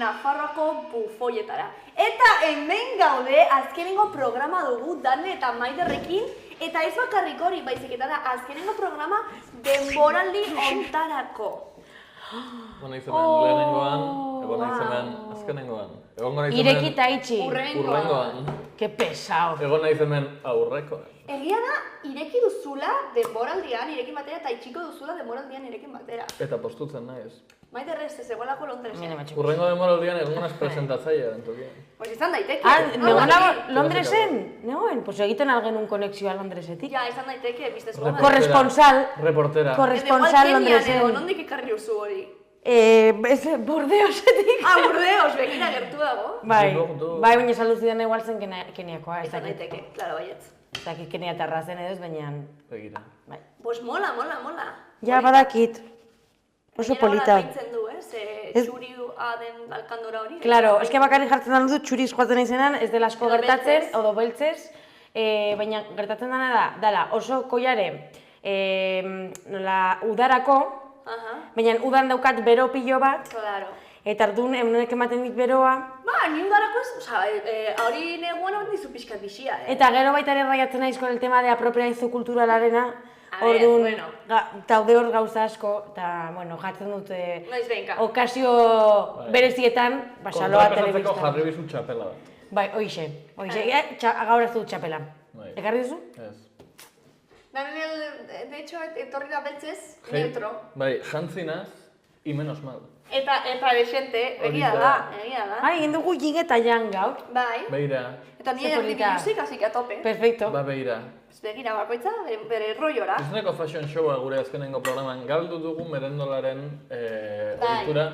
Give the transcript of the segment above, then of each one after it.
Nafarroako bufoietara. Eta hemen gaude, azkenengo programa dugu Dane eta Maiderrekin, eta ez bakarrik hori, baizik eta da, azkenengo programa denboraldi ontarako. Egon nahi zemen lehenengoan, egon nahi zemen azkenengoan. Irekita itxi. Urrengoan. Que pesao. Egon nahi zemen aurrekoan. Egia da, ireki duzula denboraldian, irekin batera, eta itxiko duzula denboraldian irekin batera. Eta postutzen naiz. Maiderrez, ez egualako Londresen. Urrengo denboraldian egonaz presentatzaia dentokia. Pues izan daiteke. Negonago Londresen? Negoen? Pues egiten algenun konexioa Londresetik. Ja, izan daiteke, biztez Corresponsal. Reportera. Corresponsal Londresen. Nondik ekarri duzu hori? Bordeosetik. Burdeos, begira gertu dago. Bai, baina saldu zidan egual zen Keniakoa. Izan daiteke, klaro baietz. Ez dakit Kenia tarrazen edo, baina... Begira. Pues mola. Ja, badakit. Oso polita. Gainera pintzen du, txuri den alkandora hori. Claro, eske bakarrik jartzen dut txuriz joaten izenan, ez dela asko gertatzen, odo beltzez, baina gertatzen dela oso koiare udarako, baina udan daukat bero pilo bat, eta ardun egunek ematen dit beroa. Ni udarako ez, hori neguan hori dizu pixkat bixia, Eta gero baita ere raiatzen naiz con el tema de apropiación culturalarena, orduan, taude hor gauza asko, eta, jartzen dute okazio berezietan, saloa telebistan. Kontrapesatzeko jarri bizu txapela bat. Bai, oixe, gaur ez dut txapela. Ekarri duzu? Ez. Daniel, de hecho, etorri da beltzez, neutro. Bai, jantzinaz, y menos mal. Eta desente, egia da. Bai, egin dugu jing eta jan gaur. Bai. Beira. Eta nire erdibiluzik, así que a tope. Perfecto. Ba, beira. Begira, bakoitza, bere rolloa. Disneeko fashion showa gure azkenengo programan galdu dugu merendolaren ohitura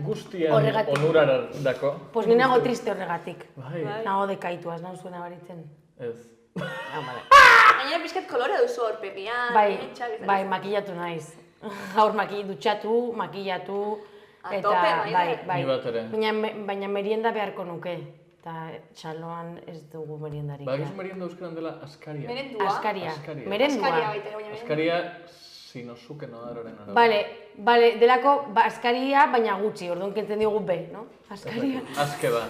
guztien onurarako. Pues ni nago triste horregatik. Bai. Nago dekaituaz, nago zuena baritzen. Ez. Gainera pixkat kolore duzu hor pegian. Bai, makillatu naiz. Gaur dutxatu, makillatu. Eta bai. Ni bat ere. Baina merienda beharko nuke. Eta txaloan ez dugu meriendarik. Ba, egizu merienda euskaran dela askaria. Merendua. Merendua. Askaria sinosuke nodaroren arabera. Bale, delako askaria, baina gutxi, orduan kentzen diogu B, no? Askaria. Aski da.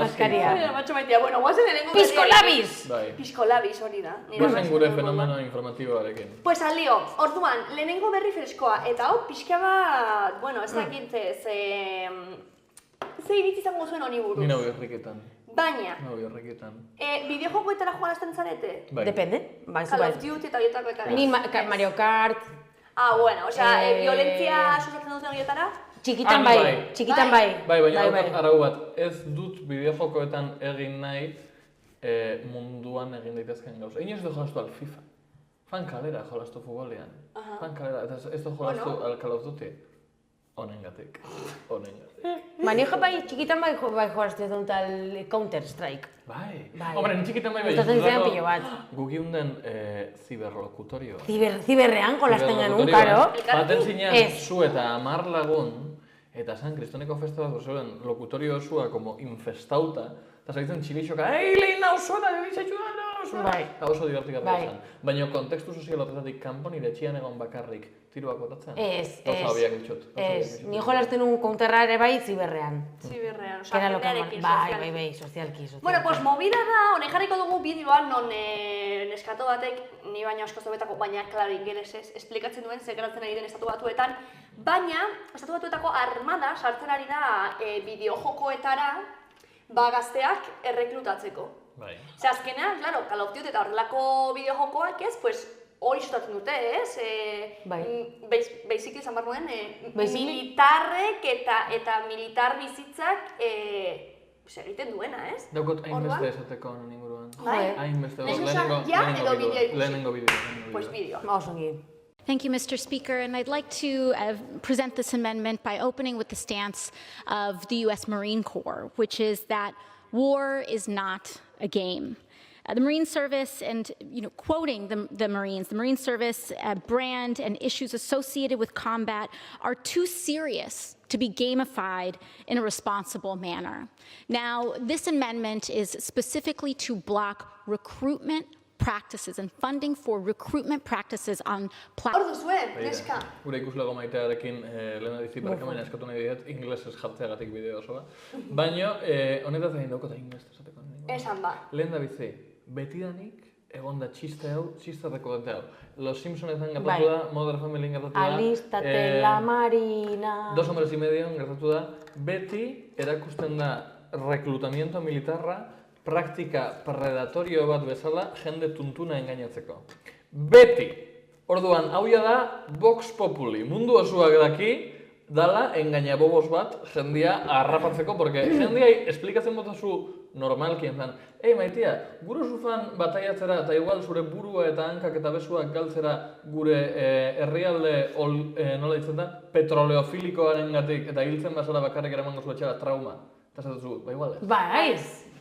Askaria. Matxo maitea, guazen lehenengo Piskolabis! Piskolabis hori da. Guazen gure fenomeno informatiboarekin. Pues alio, orduan, lehenengo berri freskoa, eta hau pixka bat, ez dakit ze iritzi izango zuen honi buruz. Ni nago irriketan. Baina, bideojokoetara joan azten zarete? Depende. Call of Duty eta horietako eta... Ni Mario Kart. Violentzia sustatzen duten horietara? Txikitan bai. Bai, baina arau bat, ez dut bideojokoetan egin nahi munduan egin daitezken gauza. Inoiz du jolastu al FIFA. Fan kalera jolastu futbolean. Fan kalera, eta ez du jolastu al Call of Duty. Honengatik. Manio bai txikitan bai jolastu dut al Counter Strike. Bai. Hombre, ni txikitan bai gustatzen zidan pilo bat. Gugiunden ziberlokutorioa. Ziberrean jolasten genuen, karo. Baten zinean zu eta 10 lagun, eta San Kristoneko festa bat zeuden lokutorio osua como infestauta, eta zaitzen txilixoka, lehin da osoa, eta oso divertigarria izan. Baina kontekstu sozial horretatik kanpo nire etxean egon bakarrik tiruak botatzen? Ez. Ni jolasten un konterra ere bai ziberrean. Jendearekin, sozialki. Bai, sozialki. Bueno, pues movida da, honen jarriko dugu bideoan non neskato batek, ni baina asko zobetako, baina klaro ingelesez, esplikatzen duen ze geratzen ari den estatu batuetan, baina estatu batuetako armada sartzen ari da bideojokoetara gazteak erreklutatzeko. Ze azkenean, claro, Call of Duty eta horrelako bideojokoak hori sutatzen dute, basically izan behar nuen, militarrek eta militar bizitzak egiten duena, ez? Daukot hainbeste esateko honen inguruan. Hainbeste, lehenengo bideo. Pues bideo. Thank you, Mr. Speaker. And I'd like to present this amendment by opening with the stance of the U.S. Marine Corps, which is that war is not a game. The Marine Service and, quoting the Marine Service brand and issues associated with combat are too serious to be gamified in a responsible manner. Now, this amendment is specifically to block recruitment practices and funding for recruitment practices on Hor duzuen, neska. Gure ikuslago maitearekin lehen dizi barkamaina eskatu nahi diet, inglesez jartzeagatik bideo osoa. Baina, honetaz egin daukota inglesez esateko. Esan ba. Lehen da bizi, betidanik egon da txiste hau, txiste rekodente hau. Los Simpsonetan gertatu da, Modern Familyn gertatu da. Alistate la Marina. 2 hombres y medio gertatu da. Beti erakusten da reklutamiento militarra praktika predatorio bat bezala jende tuntuna engainatzeko. Beti! Orduan, hau da Vox Populi. Mundu osoak daki dala engainabobos bat jendia harrapatzeko, porque jendiai esplikatzen botazu normalki, enzan, maitia, gure zufan bataiatzera eta igual zure burua eta hankak eta besuak galtzera gure herrialde nola ditzen da, petroleofilikoaren gatik eta hiltzen bazara bakarrik eramango zu etxera trauma. Eta zatuzu, igual ez?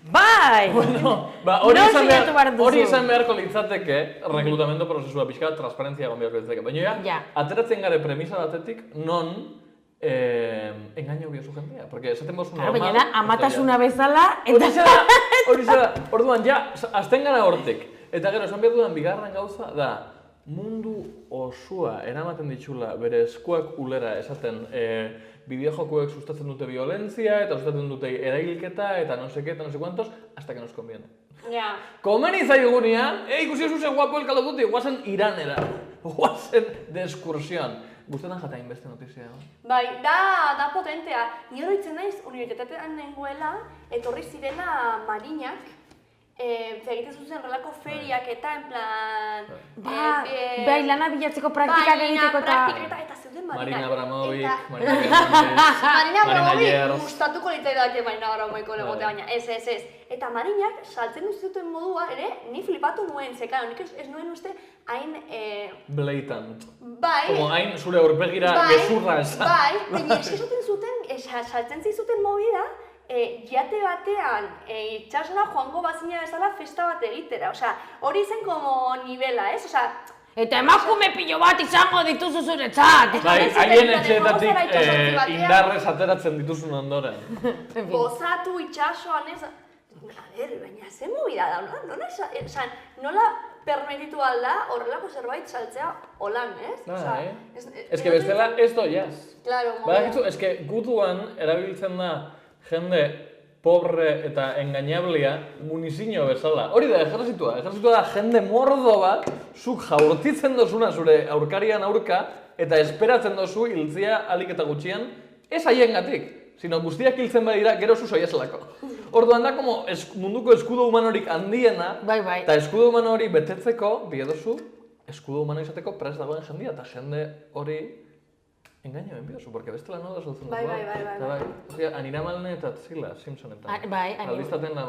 Bai! Bueno, hori izan beharko litzateke reklutamento prozesua pixka, transparentzia egon beharko litzateke. Baina ateratzen gare premisa batetik non engaño biozu jendea, porque esaten bozu normal... Baina amatasuna bezala... Hori zara, orduan, azten gara hortik. Eta gero, esan behar dudan bigarren gauza da, mundu osua eramaten ditxula bere eskuak ulera esaten bideojokoek sustatzen dute violentzia, eta sustatzen dute erailketa, eta no seke, eta no sé cuantos, hasta que nos conviene. Komeni zaigunean, ikusi oso ze guapo el Call of Duty, guazen Iranera, guazen de excursión. Guztetan jata inbeste notizia. Bai, da potentea. Ni oroitzen naiz, unibertsitatean nengoela, etorri zirela marinak, egiten zuzen relako feriak eta, en plan... Bai, lana bilatzeko praktikak egiteko eta... Eta zeuden marinak. Marina Abramovic, Marina Abramovic, gustatuko litzaidake Marina Abramovicko legote, baina ez. Eta marinak, saltzen duzuten modua, ere, ni flipatu nuen, zeka, nik ez nuen uste, hain... Blatant. Bai. Como hain zure aurpegira gezurra esan. Bai, baina esaten zuten, saltzen zizuten movida, jate batean, itxasora joango bazina bezala festa bat egitera. Osea, hori zen como nivela, ez? Osea... Eta emakume pilo bat izango dituzu zuretzat! Bai, haien etxeetatik indarrez ateratzen dituzun ondoren. Gozatu itxasoan ez... baina ze movida da, nola permititu alda horrelako zerbait saltzea holan, ez? Ez que bestela ez doiaz. Claro, badakitzu, ez que gutuan erabiltzen da jende pobre eta engainablia munizinho bezala. Hori da, ejerzitua da jende mordo bat, zuk jaurtitzen dozuna zure aurkarian aurka, eta esperatzen dozu hiltzia alik eta gutxian, ez haiengatik, sino guztiak hiltzen badira gero zu soiazelako. Orduan da, como munduko eskudo humanorik handiena, eta eskudo humano hori betetzeko, biedozu, eskudo humano izateko prest dagoen jendia, eta jende hori engaño enbiozu, porque bestela no da solución. Bai. Anira Malne eta Zila, Simpsonetan. Bai, Alistaten da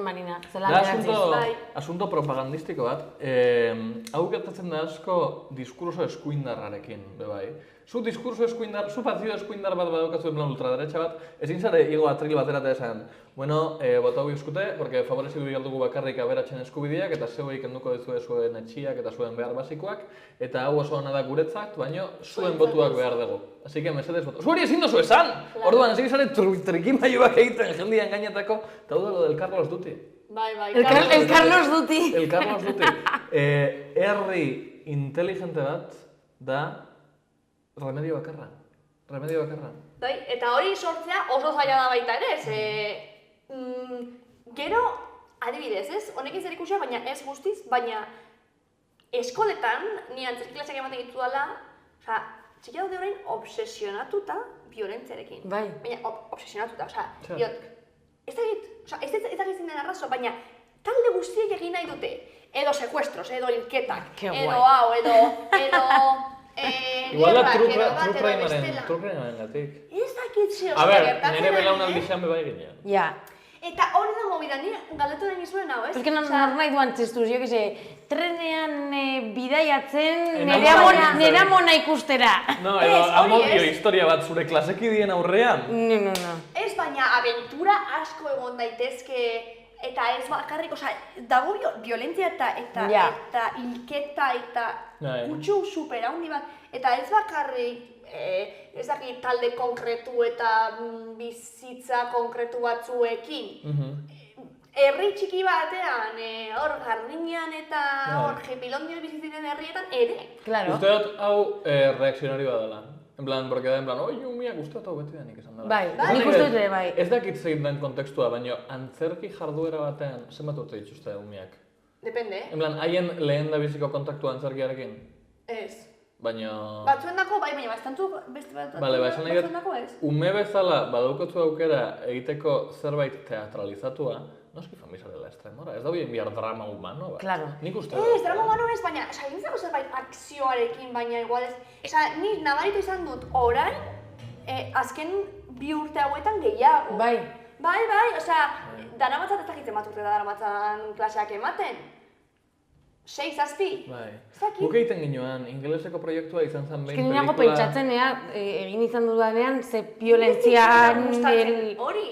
Marina. Da asunto propagandistiko bat. Hau gertatzen da asko diskurso eskuindarrarekin, bai. Zu diskurso eskuindar, zu partio eskuindar bat badaukazu en plan ultraderecha bat, ezin zare igo atril batera eta esan, bueno, bota hau izkute, porque favorecidu galdugu bakarrik aberatsen eskubideak, eta zeuei kenduko dizue zuen etxiak eta zuen behar basikoak, eta hau oso ona da guretzat, baina zuen botuak behar dugu. Así que mesedez botu. Zu hori ezin dozu esan! Orduan, ezin zare trikimaiuak egiten jendia engainetako, eta hau del Carlos Duty. Bai, el Carlos Duty. El Carlos Duty. Herri inteligente bat da remedio bakarra. Bai, eta hori sortzea oso zaila da baita ere, gero, adibidez, ez? Honekin zer ikusia, baina ez guztiz, baina eskoletan, ni antzerkilasak ematen ditu dela, osea, txiki daude orain obsesionatuta violentziarekin. Bai. Baina obsesionatuta, osea, diot, ez da den arrazo, baina talde guztiek egin nahi dute, edo sekuestros, edo hilketak, edo hau, edo... Igual da true crimearen gatik. Ez dakit zeo zer gertatzen. Nire belaunaldi xan bebai ginean. Ja. Eta hori da movida, ni galdetu den izuen hau, ez? Ez que nor nahi duan txestuz, jo que se, trenean bidaiatzen nire amona ikustera. No, edo amodio historia bat zure klasekidien aurrean. No. Ez baina aventura asko egon daitezke, eta ez bakarrik, osea, dago violentzia eta hilketa eta gutxu super handi bat, eta ez bakarrik, ez dakit talde konkretu eta bizitza konkretu batzuekin. herri txiki batean, hor jardinean eta hor jepilondio bizitzen herrietan ere. Claro. Uste dut hau reakzionari badala. En plan, porque da en plan, oi, umiak uste dut hau beti denik esan dela. Bai, nik uste dut ere, bai. Ez dakit zein den kontekstua, baina antzerki jarduera batean zenbat urte dituzte umiak? Depende, En plan, haien lehen da biziko kontaktua antzerkiarekin? Ez. Baina... Batzuen dako, bai, baina bastantu beste batzuen dako ez. Ume bezala badaukotzu aukera egiteko zerbait teatralizatua, noski familiarela estremora, ez da bien bihar drama humano bat. Claro. Nik uste Ez, drama humano ez, baina, egin zako zerbait akzioarekin, baina igual ez. Ni nabaritu izan dut orain, azken 2 urte hauetan gehiago. Bai. Bai, daramatzat ez dakitzen bat urte da daramatzan klaseak ematen. 6-7. Bai. Zaki. Guk egiten ginoan, ingeleseko proiektua izan zen behin pelikula... Nago pentsatzen, egin izan dudanean, ze violentzian... Hori.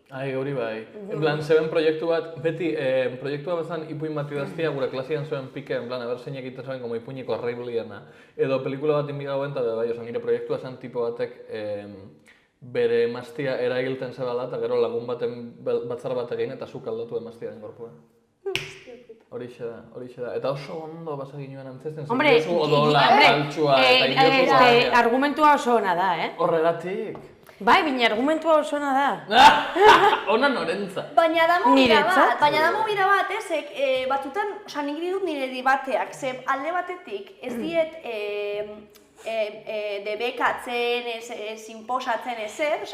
Ai, hori bai. En plan, zeben proiektu bat, beti, proiektua bazan ipuin bat idaztia gure klasian zuen pike, en plan, haber zein egiten zuen como ipuiniko horribliena. Edo pelikula bat inbigauen, eta bai, nire proiektua zen tipo batek bere emaztia eragilten zebala, eta gero lagun baten batzar bat egin, eta zuk aldatu emaztiaren gorpua. Horixe da. Eta oso ondo basa ginoen antzesten, zen odola, altxua, eta idiotu argumentua oso ona da, Horregatik. Bai, baina argumentua oso ona da. Ona norentza. Baina da movida bat, batzutan, nik ditut nire dibateak, ze alde batetik ez diet debekatzen, ez inposatzen ezer,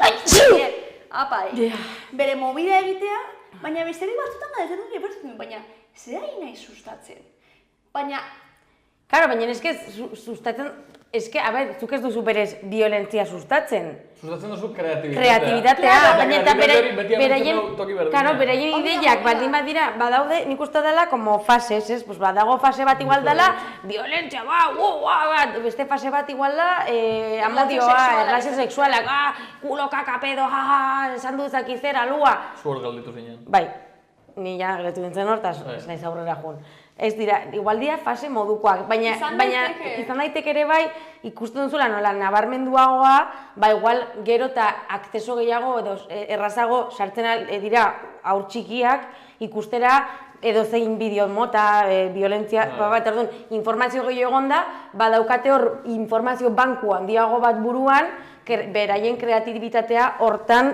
bere movida egitea, baina besterik batzutan galdetzen dut nire baina zer ari nahi sustatzen. Baina... Claro, baina sustatzen... a ber, zuk ez duzu berez violentzia sustatzen. Sustatzen duzu kreatibitatea. Kreatibitatea, baina eta beraien ideiak baldin badira, badaude, nik uste dela, como fases, ez? Pues badago fase bat igual dela, violentzia, beste fase bat igual da, amodioa, erlazio sexualak, kulo, kaka, pedo, esan dut zakizera, lua. Zuhor galditu zinen. Bai, ni ja galetu dintzen hortaz, ez naiz aurrera joan. Ez dira, igual dira fase modukoak, baina izan daiteke ere bai, ikusten duzula nola nabarmenduagoa, igual gero eta akzeso gehiago edo errazago sartzen dira haur txikiak ikustera edo zein bideo mota, violentzia, informazio gehiago egon da, badaukate hor informazio banku handiago bat buruan, beraien kreatibitatea hortan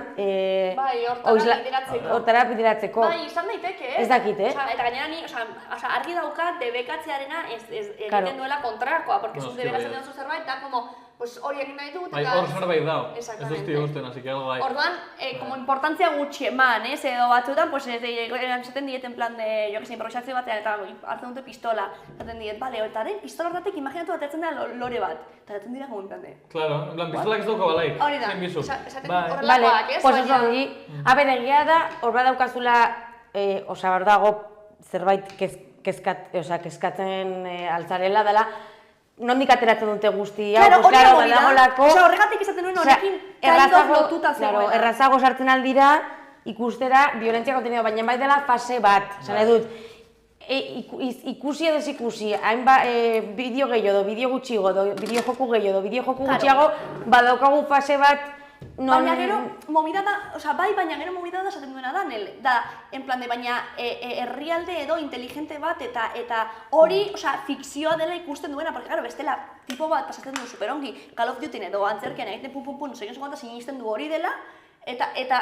hortara bideratzeko. Bai, izan daiteke, ez dakit, Eta gainera ni, argi daukat debekatzearena egiten duela kontrakoa, porque zuz debekatzen duzu zerbait, da como, hori egin nahi dut, eta... Hor zerbait dau, ez duzti gusten, así que algo bai. Orduan, como importantzia gutxi eman, edo batzuetan, esaten dieten plan de, jo que se, improvisazio batean, eta hartzen dute pistola, esaten diet, bale, eta pistola horretik imaginatu bat etzen dela lore bat, eta esaten dira como en plan de... Claro, en plan, pistolak ez dauko balaik, zein bizu. Esaten horrelakoak, ez? Pues oso ongi, egia da, hor badaukazula, hor dago zerbait kezkatzen altzarela dela, nondik ateratzen dute guzti, horregatik izaten nuen horrekin kaidoz lotuta zegoela. Errazago sartzen aldira ikustera violentzia kontenido, baina bai dela fase bat, zan edut. Ikusi edo ez ikusi, bideo gehiago, bideo gutxiago, bideo joku gehiago, bideo joku gutxiago, badaukagu fase bat. Baina gero, movida da, baina gero movida da esaten duena da, en plan de, baina herrialde edo inteligente bat eta hori, fikzioa dela ikusten duena, porque claro, bestela, tipo bat pasatzen du superongi, Call of Duty edo antzerkian egiten pun, sinisten du hori dela, eta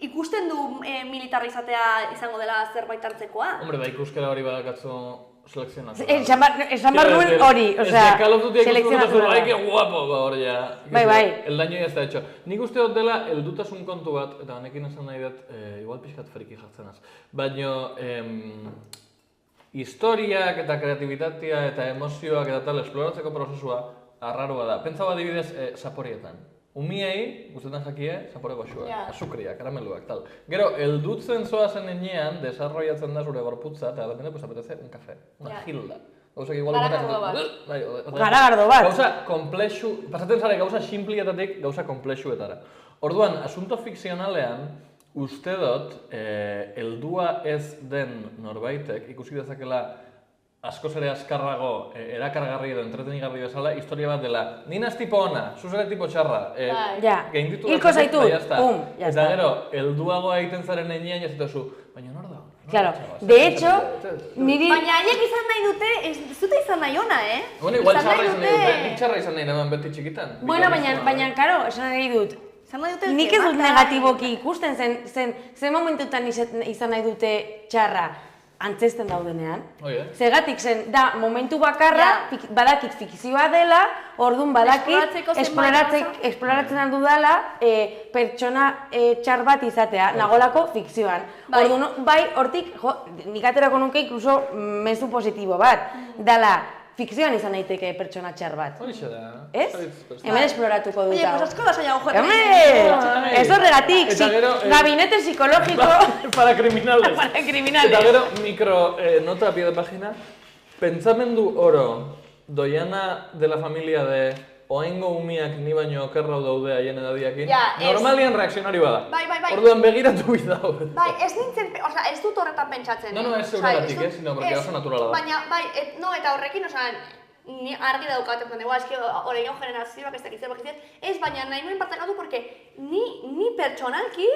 ikusten du militarizatea izango dela zerbait hartzekoa. Hombre, ikuskera hori badakatzu selekzionatu. Esan barruen hori, Call of Duty ikusten ai, que guapo, hori ja. Bai. El daño ya está hecho. Nik uste dut dela, heldutasun kontu bat, eta honekin esan nahi dut, igual pixkat friki jartzen az. Baina, historiak eta kreatibitatea eta emozioak eta tal, esploratzeko prozesua, arraroa da. Pentsa bat adibidez, zaporietan. Umiei, guztetan jakie, zapore goxuak, azukriak, karameluak, tal. Gero, heldutzen zoazen enean, desarrollatzen da zure gorputza, eta depende, pues apetece un café, una gilda. Gauzak igual... Garagardo bat. Gauza komplexu, pasatzen zare gauza simplietatik gauza komplexuetara. Orduan, asunto fikzionalean, uste dut, heldua ez den norbaitek, ikusi dezakela askoz ere azkarrago, erakargarri edo entretenigarri bezala, historia bat dela, nina ez tipo ona, zuzere tipo txarra, hilko zaitut, pum, eta gero, helduagoa egiten zaren enean, jazetu zu, baina nor da? Claro, de hecho, niri... Baina haiek izan nahi dute, ez dute izan nahi ona, Bueno, igual txarra izan nahi dute, nik txarra izan nahi nagoen beti txikitan. Bueno, baina, karo, esan nahi dut. Nik ez dut negatiboki ikusten zen momentutan izan nahi dute txarra antzesten daudenean. Zegatik zen, da, momentu bakarra, badakit fikzioa dela, orduan badakit, esploratzen dudala pertsona txar bat izatea, nagolako fikzioan. Orduan, bai, hortik, nik aterako nuke inkluso mezu positibo bat, dala, fikzioan izan daiteke pertsona txar bat. Horixe da. Ez? Hemen esploratuko dut. Oye, pues asko da saia gojoetan. Hemen! Ez horregatik, gabinete psikologiko... Para criminales. Para criminales. Eta gero, nota a pie de página, pentsamendu oro doiana de la familia de oaingo umiak ni baino okerrau daude haien edadiakin, normalian reakzionario bada. Bai. Orduan begiratu bida hau. Bai, ez nintzen, ez dut horretan pentsatzen. No, ez zeuragatik, sino porque oso naturala da. Baina, bai, eta horrekin, ni argi daukat, eski horrein generazioak ez dakitzen bakitzen, ez, baina nahi nuen partekatu, porque ni pertsonalki,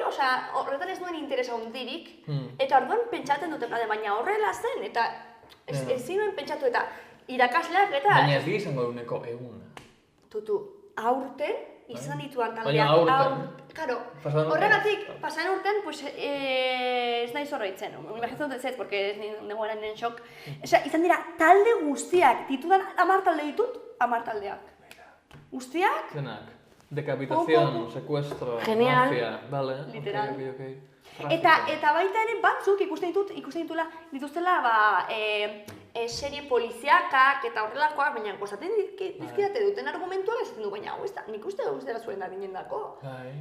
horretan ez nuen interesa hundirik, eta orduan pentsatzen duten, baina horrela zen, eta ez nuen pentsatu, eta irakasleak, eta... Baina ez izango duneko egun. Tutu, aurten izan dituan taldeak. Baina aurten. Karo, horregatik, pasan urtean, pues, ez nahi zorroitzen. Imaginatzen dut ez, porque ez negoeran nien xok. Izan dira, talde guztiak, ditudan 10 talde ditut, 10 taldeak. Guztiak? Denak. Decapitación, secuestro, mafia, vale. Literal. Ok. Eta baita ere batzuk ikusten dituztela serie poliziakak eta horrelakoak, baina kostatzen dizkidate duten argumentuak esaten du, baina hau ez da, nik uste dut dela zuen adinen dako.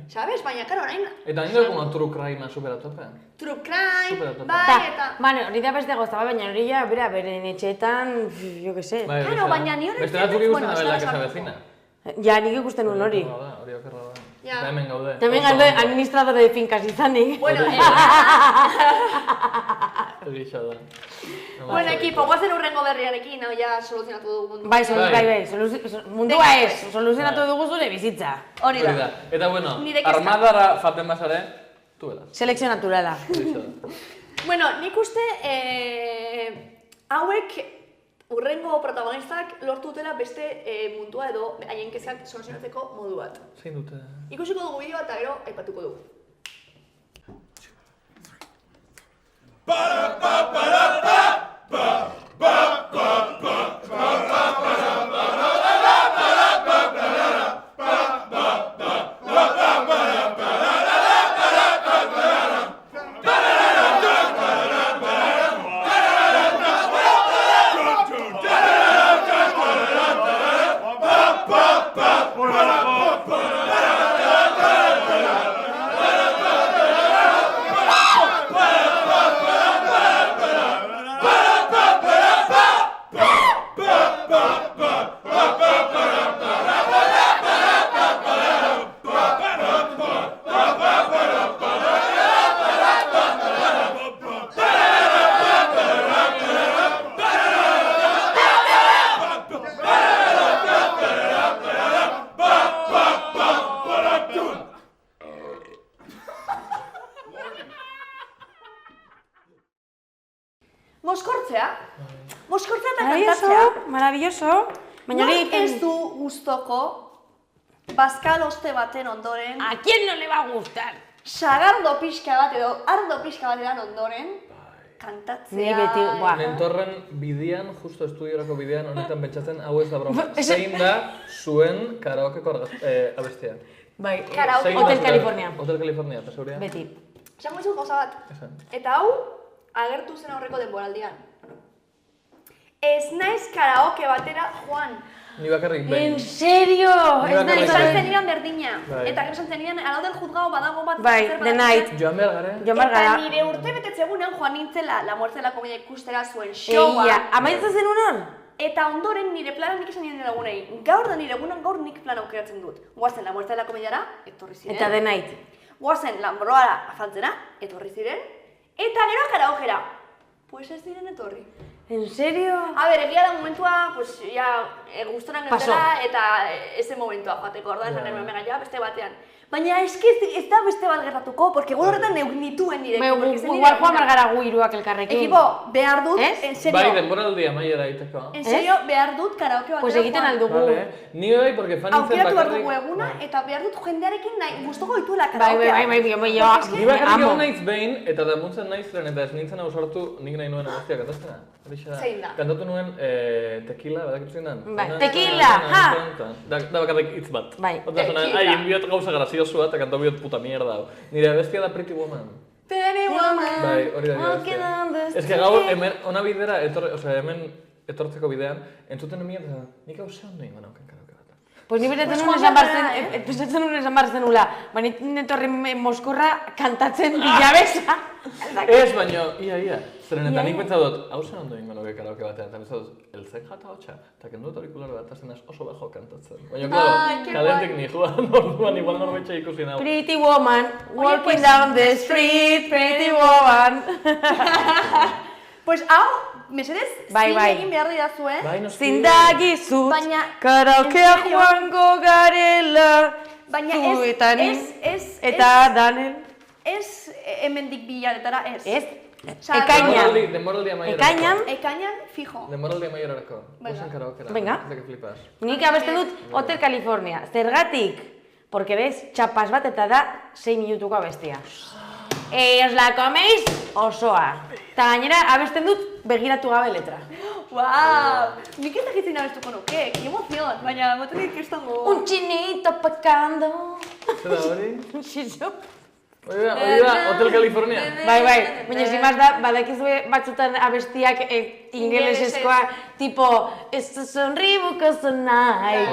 Sabes? Baina, karo, orain... Eta nire como true crime super atope? True crime, bai, eta... Bale, hori da beste gozta, baina hori ja, beren etxeetan, jo que se. Karo, baina ni horretzen... Beste batzuk ikusten abela que se avecina. Ja, nik ikusten un hori. Hori okerra da. Eta hemen gaude. Eta hemen gaude administradore de fincas izanik. Bueno, Egixa da. Bueno, equipo, guazen urrengo berriarekin, hau ja soluzionatu dugun. Bai, mundua ez, soluzionatu dugu zure bizitza. Hori da. Eta bueno, armadara faten bazare, tu beraz. Selekzio naturala. Bueno, nik uste hauek urrengo protagonistak lortu dutela beste mundua edo haien kezkak soluzionatzeko modu bat. Zein dute? Ikusiko dugu bideoa eta gero aipatuko dugu. Moskortzea eta kantatzea. Maravilloso. Nork ez du gustoko bazkal oste baten ondoren... ¿A quién no le va a gustar? Sagardo pixka bat edo ardo pixka bat edan ondoren kantatzea... Nentorren bidean, justo estudiorako bidean, honetan pentsatzen hau ez da broma. Zein da zuen karaokeko abestea? Bai, Hotel California. Hotel California, eta zeurea? Beti. Esango izut gauza bat. Eta hau, agertu zen aurreko denboraldian. Ez naiz karaoke batera joan. Ni bakarrik behin. En serio? Ez naiz esan zenidan berdina. Eta esan zenidan, arau del juzgao badago bat... Bai, The Night. Joan behar gara. Eta nire urte betetzegunean joan nintzela La Muertzela komedia ikustera zuen showa. Amaitzen zen unon? Eta ondoren nire plana nik esan nire lagunei. Gaur da nire egunan gaur nik plana aukeratzen dut. Guazen La Muertzela komediara, etorri ziren. Eta The Night. Guazen Lambroara afaltzera, etorri ziren. Eta gero karaokera. Pues ez diren etorri. En serio? A ber, egia da momentua, pues, ya, gustoran gendela eta ese momentua joateko, orduan esan nire beste batean. Baina eski ez da beste bat gertatuko, porque gure horretan neuk nituen nirekin. Igual joan margara gu hiruak elkarrekin. Ekipo, behar dut, en serio. Bai, denboraldi amaiera egiteko. En serio, behar dut karaoke batera. Pues egiten aldugu. Ni bai, porque fan nintzen Aukeratu behar bakarrik... dugu eguna, eta behar dut jendearekin nahi, guztoko dituela karaokea. Bai, Ni bakarrik egon naiz behin, eta damuntzen naiz zen, eta ez nintzen ausartu nik nahi nuen abestia kantaztena. Zein da? Kantatu nuen tequila, badakit zein dan? Bai, tequila, ha! Da bakarrik hitz bat. Bai. Tequila. Ai, inbiot gauza graziosua, eta kantau biot puta mierda. Nire abestia da Pretty Woman. Pretty woman. Bai, hori da abestia. Ez que gaur, hemen, ona bidera, hemen etortzeko bidean, entzuten emien, nik hau ze ondo ingo nauken karaoke bat. Pues ni beretzen nuen esan barzen nula, baina netorri moskorra kantatzen bilabesa. Ez, baina, ia. Zeren eta nik pentsa dut, hau zen ondo ingo nuke karaoke batean, eta pentsa dut, elzek jata hotxa, eta kendu dut aurikular bat, eta zenaz oso bejo kantatzen. Baina, claro, kalentek ni joan orduan, igual norbetxe ikusi nahu. Pretty woman, walking down the street, pretty woman. Pues hau, mesedez, zin egin behar didazue. Bai, noski. Zindagizut, karaokea joango garela, zu eta ni, eta danen. Ez hemendik bilaretara, ez. Ez, ekainan. Denboraldi amaierarako. Ekainan, fijo. Denboraldi amaierarako. Guazen karaokera. Venga. Zeke flipas. Nik abesten dut Hotel California. Zergatik? Porque bez, txapas bat eta da 6 minutuko abestia. Os la coméis osoa. Eta gainera abesten dut begiratu gabe letra. Wow! Nik ez dakitzen abestuko nuke, que emozion, baina moten dik estango... Un chinito pecando. Zer da hori? Un chinito. Hori da, Hotel California. Bai, baina zimaz da, badakizue batzutan abestiak ingeleseskoa, tipo, esto sonribuko zonai.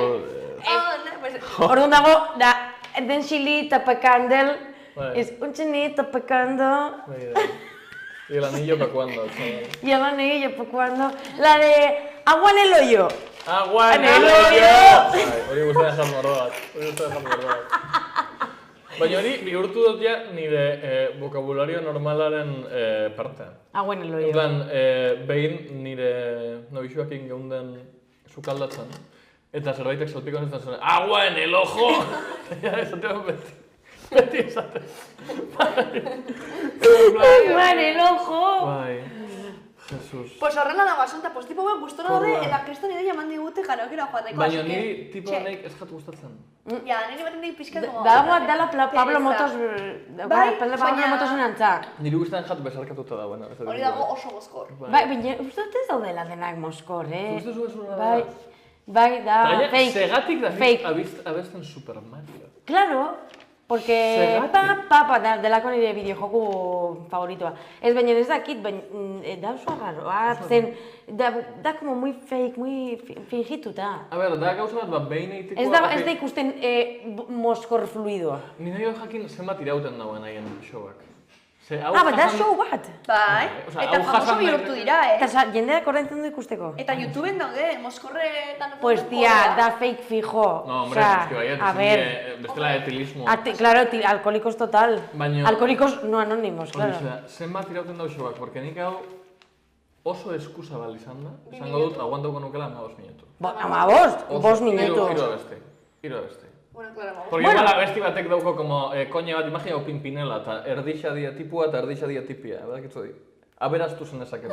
Orduan dago, da, den xilita pecandel, es un chinito pecando. Y el anillo pa' cuando, chaval. Y el anillo pa' cuando. La de agua en el hoyo. Agua en el hoyo! Hori guzti dejar mordoat. Baina hori, bihurtu dut ja nire vocabulario normalaren parte. Agua en el hoyo. En plan, behin nire nobixuakin geunden sukaldatzen. Eta zerbaitek salpiko netzen zen, agua en el ojo! Ja, esatean beti. Beti esaten. Agua en el ojo! Bai, Jesus. Pues horrela dago asunta, pues tipo guen gustora daude, eta kriston ideia eman digute karaokera joateko. Baina niri tipo honek ez jat gustatzen. Ja, niri baten dik pixkat gogo. Dala Pablo Motos, Pablo Motosen antza. Niri guztien jat besarkatuta da, bueno. Hori dago oso mozkor. Bai, baina uste dut ez daudela denak moskor, Uste zu bezura da. Bai, da, fake. Segatik da abesten Super Mario. Claro, porque delako nire bideojoku favoritoa. Ez baina ez dakit, baina da oso agarroa, zen, da como muy fake, muy fingituta. A ber, da gauza bat behin eitikoa... Ez da ikusten moskor fluidoa. Ni nahi jakin zenbat irauten dauen haien showak. Bat da show bat! Bai, eta famoso bihurtu dira, Eta jendeak ordaintzen du ikusteko. Eta YouTubeen daude, moskorretan... Pues tia, da fake fijo. No, hombre, es que baiet, bestela etilismo. Claro, alcohólicos total. Baina... Alcohólicos no anónimos, claro. Zenbat irauten dau showak, porque nik hau oso eskusa bal izan da. Esango dut, aguantauko nukela 15 minutu. Ama bost minutu. Hiru abesti. Bueno, claro, Porque igual abesti batek dauko como koña bat, imagina Pimpinela, eta erdixa dia tipua eta erdixa dia tipia, badakitzu di? Aberaztu zen dezake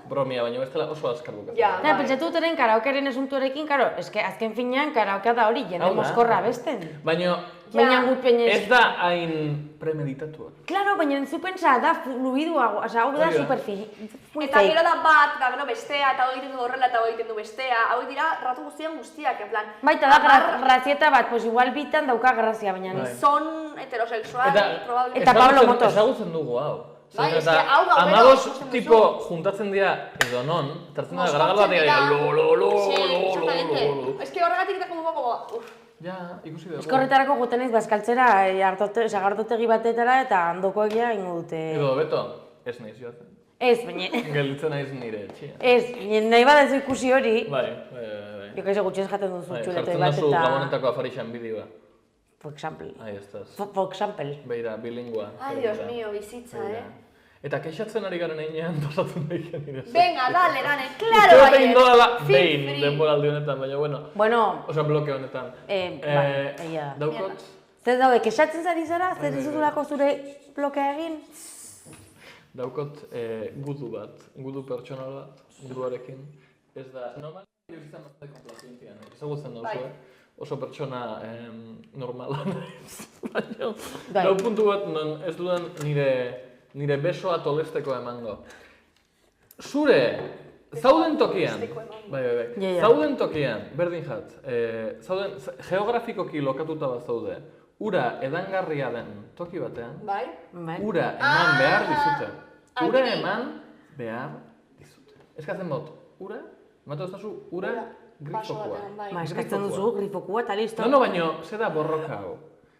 bromia, baina bestela oso azkar bukatzen. Pentsatu dut eren karaokearen esuntuarekin, karo, eske azken finean karaokea da hori, jende moskorra abesten. Baina ez da hain premeditatua. Claro, baina zu pentsa da fluidua, oza, hau da superfake. Eta gero da bat, eta gero bestea, eta hau egiten du horrela, eta hau egiten du bestea, hau dira ratu guztiak, en plan... Baita da grazieta bat, pues igual bitan dauka grazia, baina ni. Son heterosexual, probablemente. Eta Pablo Motos. Ezagutzen dugu hau. Bai, eske hau gaudela amagos tipo juntatzen dira edo non, tartzen da garagal bat lo. Eske horregatik da como Ja, ikusi dugu. Eskorretarako guten ez bazkaltzera, sagartotegi batetara eta handoko egia ingo dute. Edo, beto, ez naiz joaten. Ez, baina... Gelditzen naiz nire etxea. Ez, nahi badezu ikusi hori... Bai. Jo kaize gutxien jaten duzu txuletoi bat eta... Jartzen duzu gabonetako afarixan bideoa. For example. Ahí estás. For example. Beira, bilingua. Ay, Dios mío, bizitza, Eta kexatzen ari garen einean pasatu nahi genire. Venga, dale, claro, bai. Uste egin dela behin denboraldi honetan, baina bueno. Bueno. Osa bloke honetan. Egia. Daukot, Zer daude, kesatzen zari zara? Zer dizutulako zure blokea egin? Daukot gudu pertsonal bat, guduarekin. Ez da, normal, izan bastante komplazientian, ezagutzen dauzue. Oso pertsona normala naiz. Baina, dau puntu bat non ez dudan nire besoa tolesteko emango. Zure, zauden tokian, zauden tokian, berdin jat, zauden geografikoki lokatuta bat zaude, ura edangarria den toki batean, ura eman behar dizute. Ura eman behar dizute. Eskatzen bot, ura, ematu duztazu, ura grifokoa. Eskatzen duzu, grifokua eta listo. No, baina, ze da borroka hau.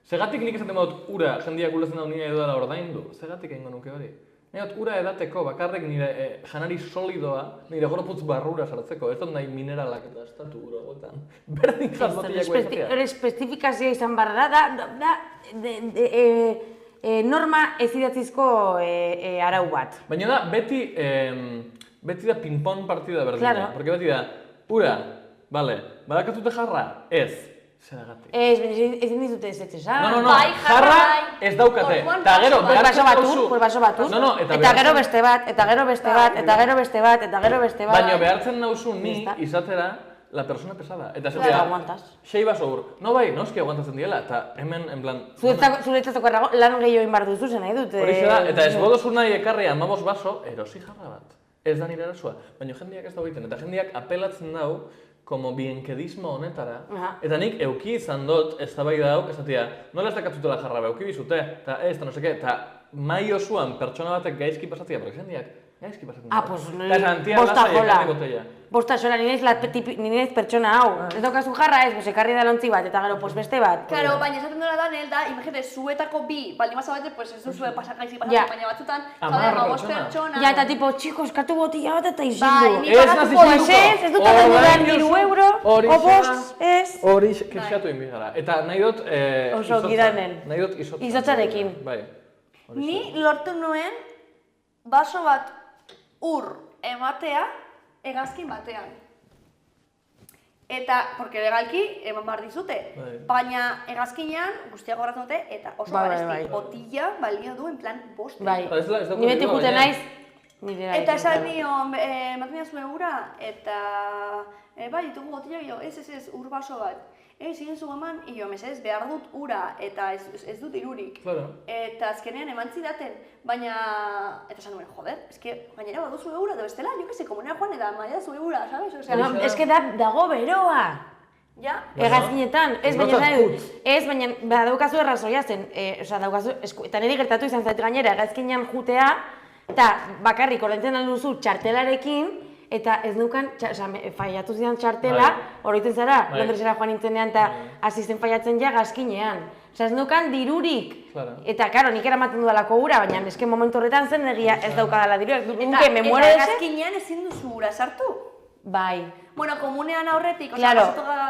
Segatik nik esaten dut ura jendiak ulertzen dau nire edo dela ordaindu. Segatik egingo nuke hori. Nahi ura edateko, bakarrik nire janari solidoa, nire gorputz barrura sartzeko. Ez dut nahi mineralak eta estatu uragoetan. Berdin jazbotiako ezatea. Hori espestifikazioa izan barra da norma ez idatzizko arau bat. Baina da, beti da ping-pong partida berdina. Porque beti da, ura, bale, badakatute jarra? Ez. Zeragatik. Ez dizute ez esan. No, jarra ez daukate. Eta gero, baso batur, eta gero beste bat, eta gero beste bat, eta gero beste bat, eta gero beste bat. Baina behartzen nauzu ni izatera la persona pesada. Eta esatea, 6 baso ur. No bai, noski aguantatzen diela, eta hemen, en plan... Zuretzateko errago, lan gehiago inbar duzu zen nahi dut. Horixe da, eta ez bodozu nahi ekarri 15 baso, erosi jarra bat. Ez da nire arazoa. Baina jendeak ez da egiten, eta jendeak apelatzen dau como bienkedismo honetara, eta nik euki izan dut eztabaida hau, esatia, nola ez dakatzutela jarra, euki bizute, eta ez, eta no seke, eta mai osuan pertsona batek gaizki pasatia, porque jendeak gaizki pasatzen dut. Pues bosta jola. Bosta jola, nire ez pertsona hau. Ez daukazu jarra ez, ekarri da lontzi bat, eta gero beste bat. Claro, baina esaten duela da, Nelda, imagínate, zuetako bi, baldin bazabate, pues ez duzue pasakaizki pasatzen, baina batzutan, jode, pertsona. Ja, eta tipo, txiko, eskatu botilla bat eta izindu. Ez dut abendudan 1.000 euro, o bost, ez. Hori kexatu inbigara. Eta nahi dut izotzarekin. Ni lortu nuen baso bat ur ematea hegazkin batean. Eta, porque legalki eman behar dizute, baina hegazkinean guztiak goratzen dute eta oso garesti botilla balio du en plan bost. Ni beti jute naiz. Eta esan nion, ematen diazue ura, eta bai, ditugu botilla gio, ez, ur baso bat. Egin zu eman, mesedez, behar dut ura eta ez dut irurik. Eta azkenean eman zidaten, baina... Eta esan duen, joder, gainera baduzu eura, eta bestela, jo que se, komunera joan eta maia zu eura, sabes? Ez que dago beroa. Ja? Egazkinetan, ez baina nahi dut. Ez baina badaukazu errazoia zen, eta niri gertatu izan zait gainera, egazkinean jutea, eta bakarrik ordaintzen alduzu txartelarekin, eta ez nukan, faiatu zidan txartela, oroitzen zara, Londresera joan nintzenean eta hasi zen faiatzen ja gazkinean. Osa, ez nukan dirurik. Eta, karo, nik eramaten dudalako ura, baina eske momentu horretan zen egia ez daukadala dirurik. Eta gazkinean ezin duzu ura sartu? Bai. Bueno, komunean aurretik, claro,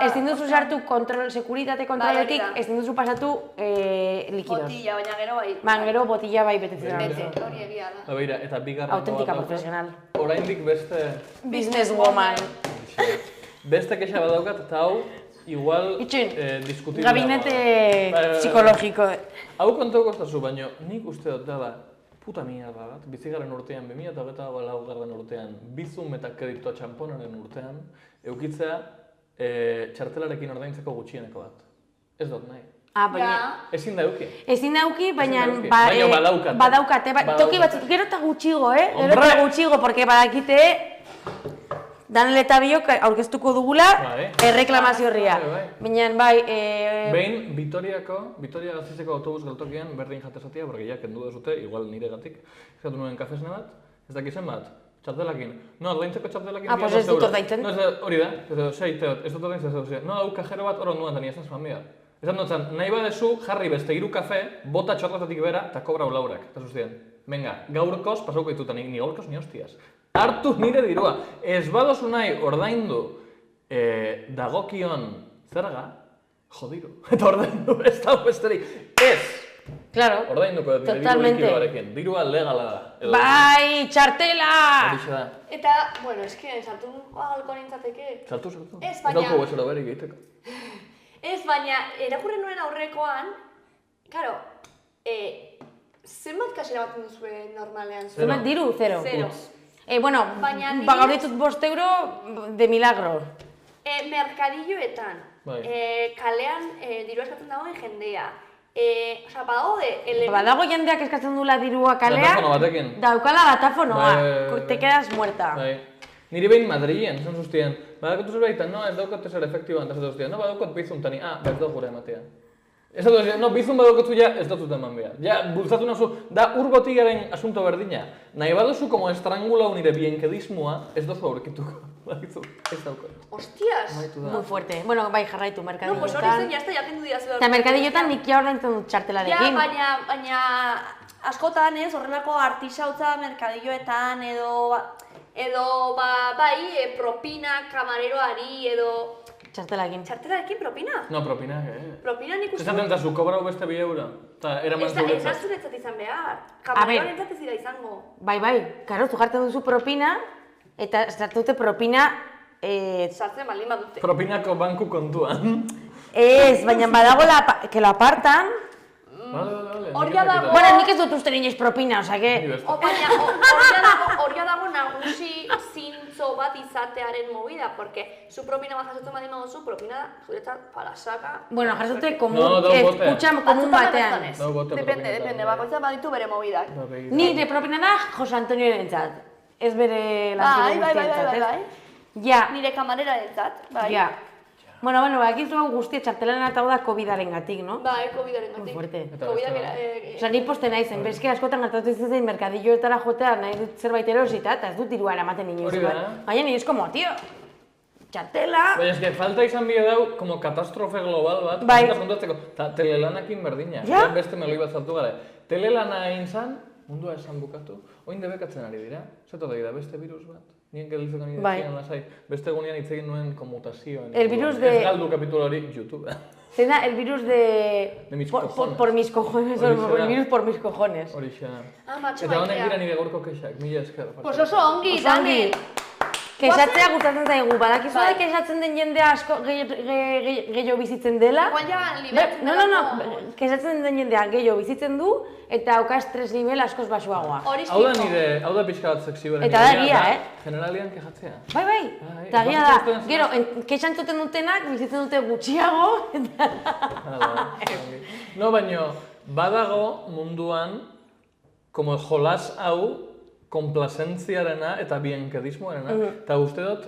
ezin duzu sartu sekuritate kontroletik, ezin duzu pasatu likidos. Botilla, baina gero bai. Gero botilla bai betetzen. Bete, hori egia da. Beira, eta bigarren autentika profesional. Oraindik beste... Businesswoman. Beste kexa badaukat eta hau, igual diskutitu dago. Gabinete psikologiko. Hau kontuko estazu, baina nik uste dut dela puta mierda bat, bizigarren urtean, 2008 urtean, bizum eta kreditoa txamponaren urtean, eukitzea txartelarekin ordaintzeko gutxieneko bat. Ez dut nahi. Baina... Ezin da euki. Ezin da euki, baina... Baina badaukate. Toki batzuk, gero eta gutxigo, Gero eta gutxigo, porque badakite... Danel eta biok aurkeztuko dugula erreklamazio horria. Baina, bai... Behin, Vitoria Gasteizeko autobus geltokian berdin jatezatia, porque ja kendu dezute, igual nire gatik, eskatu nuen kafesne bat, ez dakizen bat, txartelakin. No, ordaintzeko txartelakin... Pues ez dut ordaintzen. No, hori da, ez dut ordaintzen. No, hau kajero bat hor onduan tenia, ez zan bida. Esan dutzen, nahi badezu jarri beste 3 kafe, bota txortazatik bera, eta kobra laurak. Eta zuztien, venga, gaurkoz pasauko dituta, ni gaurkoz ni hostias. Hartu nire dirua, ez badozu nahi ordaindu dagokion zerga, jodiru. Eta ordaindu ez da besterik. Ez! Claro, ordainduko dut nire diru likidoarekin. Dirua legala da. Bai, txartela! Horixe da. Eta, bueno, eske, sartu ahalko nintzateke. Sartu. Ez, baina... Dauko bezero berik egiteko. Ez, baina, erakurri nuen aurrekoan, Karo, zenbat kasera batzen duzue normalean? Zenbat diru? Zero. Bueno, Baina gaur ditut 5 euro de milagro. Merkadilloetan, kalean diru eskatzen dagoen jendea. Osa, badago jendeak eskatzen duela dirua kalean, Datafono batekin. daukala datafonoa, te quedas muerta. Niri behin Madrilen, zan zuztien, badakatu zerbait, no, ez daukot ezer efektiboan, eta zuztien, no, badakot bizuntani, bez dut gure ematea. Ez dut, no, bizun badokotzu ja, ez dut eman behar. Ja, bultzatu nazu, da urbotigaren asunto berdina. Nahi baduzu, como estrangula unire bienkedismoa, ez dozu aurkituko. Bakizu, ez daukot. Hostias! Muy fuerte. Bueno, bai, jarraitu, merkadillotan. No, pues hori zen, jazta, jakindu dira zela. Eta merkadillotan nik ja ordaintzen dut txartelarekin. Ja, baina askotan ez, horrelako artisautza merkadilloetan edo bai, propina kamareroari edo... Txartelarekin. Txartelarekin propina? No, propina, Propina nik uste... Esaten zu, kobrau beste 2 euro. Eta eraman zuretzat. Ez da zuretzat izan behar. Kamareroan entzat ez dira izango. Bai, karo, zu jartzen duzu propina, eta zartute propina... Sartzen baldin badute. Propinako banku kontuan. Ez, baina badago que lo apartan... Vale. Horia dago... Bueno, nik ez dut uste inoiz propina, oza, que... Baina horia dago nagusi zintzo bat izatearen movida, porque zu propina bat jasotzen badin baduzu, propina zuretzat palasaka... Bueno, jasote kutsa komun batean. Depende, bakoitza baditu bere movidak. Nire propina da Jose Antonio entzat. Ez bere lantzeko guztientzat, ez? Ja. Nire kamarera entzat, bai. Ja. Bueno, bakizu hau guztia txartelana eta hau da COVID-aren gatik, no? Bai, COVID-aren gatik. Muy fuerte. Osa, ni poste naizen, bezke askotan gertatu izan merkadilloetara jotea nahi dut zerbait erosita, eta ez dut dirua eramaten inoiz. Baina ni es como, tío, txartela... Baina eske, falta izan bide dau, como katastrofe global bat, bai. Eta telelanakin berdina, beste meloi bat zartu gara. Telelana egin zan, mundua esan bukatu, oin debekatzen ari dira, zeto da beste virus bat. Nien gelditzeko nire ziren lasai, beste egunean hitz egin nuen komutazioan. El virus de... Ez galdu kapitulo hori YouTube. Zena, el virus de... De mis cojones. Por mis cojones, el virus por mis cojones. Horixe. Matxo, eta honek dira nire gaurko kexak, mila esker. Pues oso ongi, Dani! Kesatzea gustatzen zaigu, badakizu da kesatzen den jendea asko gehiago bizitzen dela. Igual ja liberatzen dela. No, kesatzen den jendea gehiago bizitzen du, eta auka estres nivel askoz basuagoa. Hau da pixka bat sekzioaren eta da egia, generalian kejatzea. Bai, eta egia da. Gero, kexantzuten dutenak bizitzen dute gutxiago. No, baino, badago munduan, como jolas hau, konplazentziarena eta bienkedismoarena. Eta uste dut,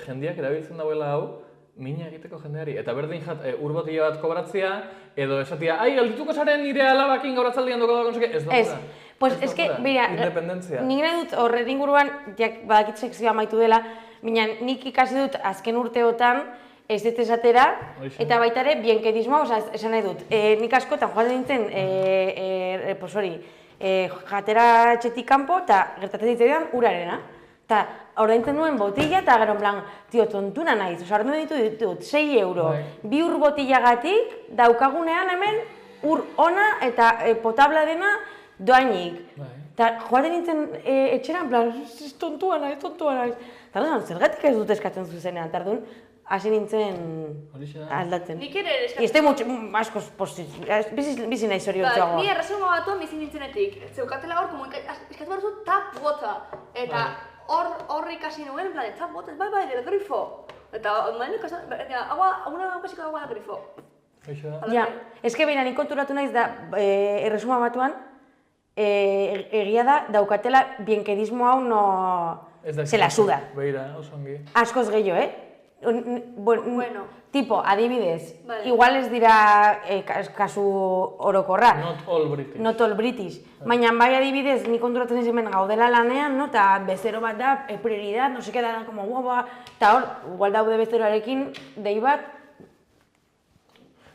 jendeak erabiltzen dauela hau, mina egiteko jendeari. Eta berdin jat, urbotila bat kobratzea, edo esatia, ai, geldituko zaren nire alabakin gaur atzaldian doko dago, ez dut. Pues es que, mira, nik nahi dut horren inguruan, badakit sekzioa amaitu dela, baina nik ikasi dut azken urteotan, ez dut esatera, eta baita ere, bienkedismoa, esan nahi dut. Nik askotan joan nintzen, pues hori, jatera etxetik kanpo eta gertatzen ditzaidan urarena. Eta ordaintzen nuen botila eta gero en plan, tio, tontuna naiz, ordaintzen ditut 6 euro. 2 ur botilagatik daukagunean hemen ur ona eta potable dena doainik. Eta joaten nintzen etxeran, en plan, tontua naiz. Eta zergatik ez dut eskatzen zuzenean, tardun, hasi nintzen aldatzen. Nik ere eskatzen. Este askoz bizi nahi zoriontzuagoa. Ni erresuma batuan bizi nintzenetik. Zeukatela hor, eskatu behar zu tap water. Eta hor ikasi nuen, en plan, tap water, bai, del grifo. Eta agua basiko agua del grifo. Ja, eske behin nik konturatu naiz da, erresuma batuan, egia da, daukatela bienkedismo hau no... Se la suda. Beira, oso ongi. Askoz gehiago, Bueno, tipo, adibidez, igual ez dira kasu orokorra. Not all British. Baina bai adibidez, nik konturatzen ez hemen gaudela lanean, eta bezero bat da, prioridad, no se queda como guapa, eta hor, igual daude bezeroarekin, dei bat.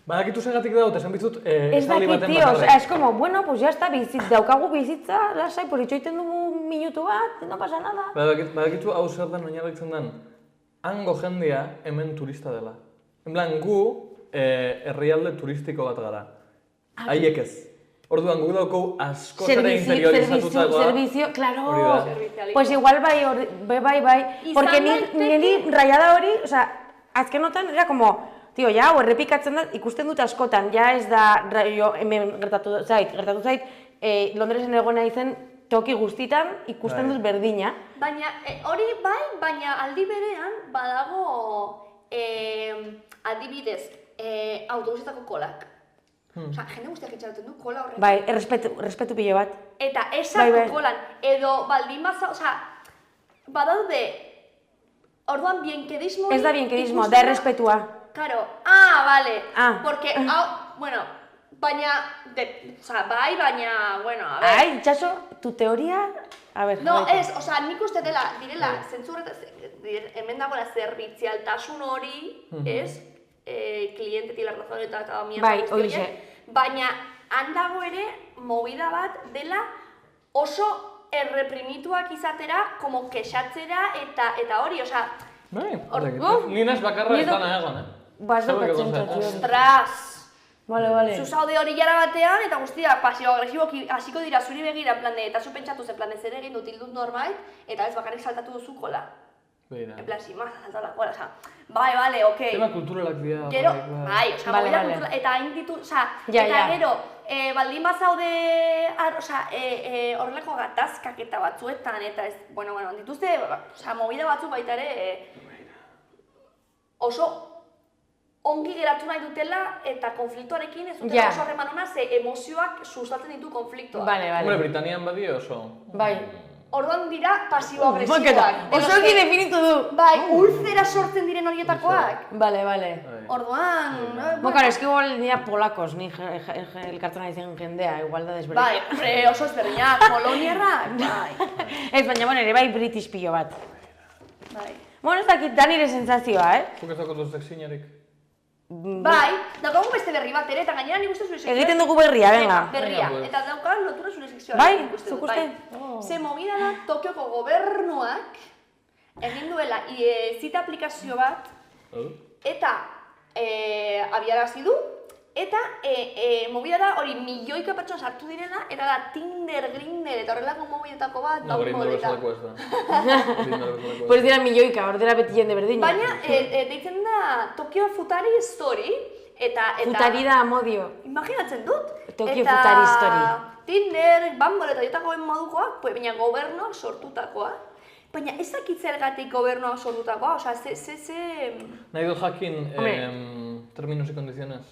Badakitu segatik daut, esan bizut, ez dakit, tío, es como, bueno, pues ya está, daukagu bizitza, lasai, por itxoiten dugu minutu bat, no pasa nada. Badakitu hau zer den oinarritzen den, hango jendea hemen turista dela. En plan, gu herrialde turistiko bat gara. Haiek ez. Orduan, guk dauko askotara interiorizatutakoa. Servizio, claro. Pues igual bai. Porque niri rayada hori, o sea, azkenotan era como, Tio, ja, errepikatzen da, ikusten dut askotan, ja ez da, hemen gertatu zait, Londresen egon naizen toki guztitan ikusten dut berdina. Baina, hori bai, baina aldi berean badago adibidez autobusetako kolak. Osa, jende guztiak itxaroten du kola horretan. Bai, errespetu pilo bat. Eta esako kolan, edo baldin baza, osa, badaude, orduan bienkedismo... Ez da bienkedismo, da errespetua. Claro, vale, porque, bueno, baina, bai, baina, bueno, a ver... Ai, itxaso, tu teoria... A ver, no, ez, osa, nik uste direla, zentzurretaz, hemen dagoela zerbitzialtasun hori, ez, klientetik la razón eta mierda guzti baina handago ere, movida bat dela oso erreprimituak izatera, como kexatzera eta hori, osa... Bai, linaz bakarra ez dana egon, Ostras! Vale. Zu zaude hori jara batean, eta guztia pasio-agresiboki hasiko dira zuri begira, eta zu pentsatu zen zer egin dut hildut norbait, eta ez bakarrik saltatu duzu kola. Beira. En plan, sin más, saltatu la kola, oza, bai, vale, okei. Tema kulturalak dira. Gero, bai, oza, movida kulturalak, eta hain ditu, oza, eta gero, baldin bazaude, oza, horrelako gatazkak eta batzuetan, eta ez, bueno, dituzte, oza, movida batzuk baita ere, oso ongi geratu nahi dutela eta konfliktuarekin ez dutela oso harreman ona, ze emozioak sustatzen ditu konfliktoa. Vale. Hombre, Britanian badio oso. Bai. Orduan dira pasibo-agresiboak. Oso ongi definitu du. Bai, ulzera sortzen diren horietakoak. Vale. Orduan... Claro, es que igual dira polakos, ni elkartzen ari zen jendea, igual da desberdinak. Bai, oso ezberdinak, polonierrak, bai. Ez, baina, ere bai british pilo bat. Bai. Bueno, ez dakit, da nire sentsazioa, Zuk ez dakot sexinarik? Bai, daukagu beste berri bat ere, eta gainera nik uste zure sekzioa... Egiten dugu berria, venga. Berria, eta daukagu lotura zure sekzioa. Bai, zuk uste? Ze movida da Tokioko gobernuak egin duela zita aplikazio bat, eta abiarazi du, eta movida da hori milioika pertsona sartu direla, eta da Tinder, Grindr eta horrelako movidetako bat, no, Grindr bezalako ez da. Pues dira milioika, hor dira beti jende berdina. Baina, deitzen da Tokyo Futari Story, eta... Futari da amodio. Imaginatzen dut. Tokyo Futari Story. Tinder, Bumble eta jotakoen modukoak, baina gobernuak sortutakoa. Baina ez dakit zergatik gobernuak sortutakoa, osea, Nahi dut jakin, términos y condiciones.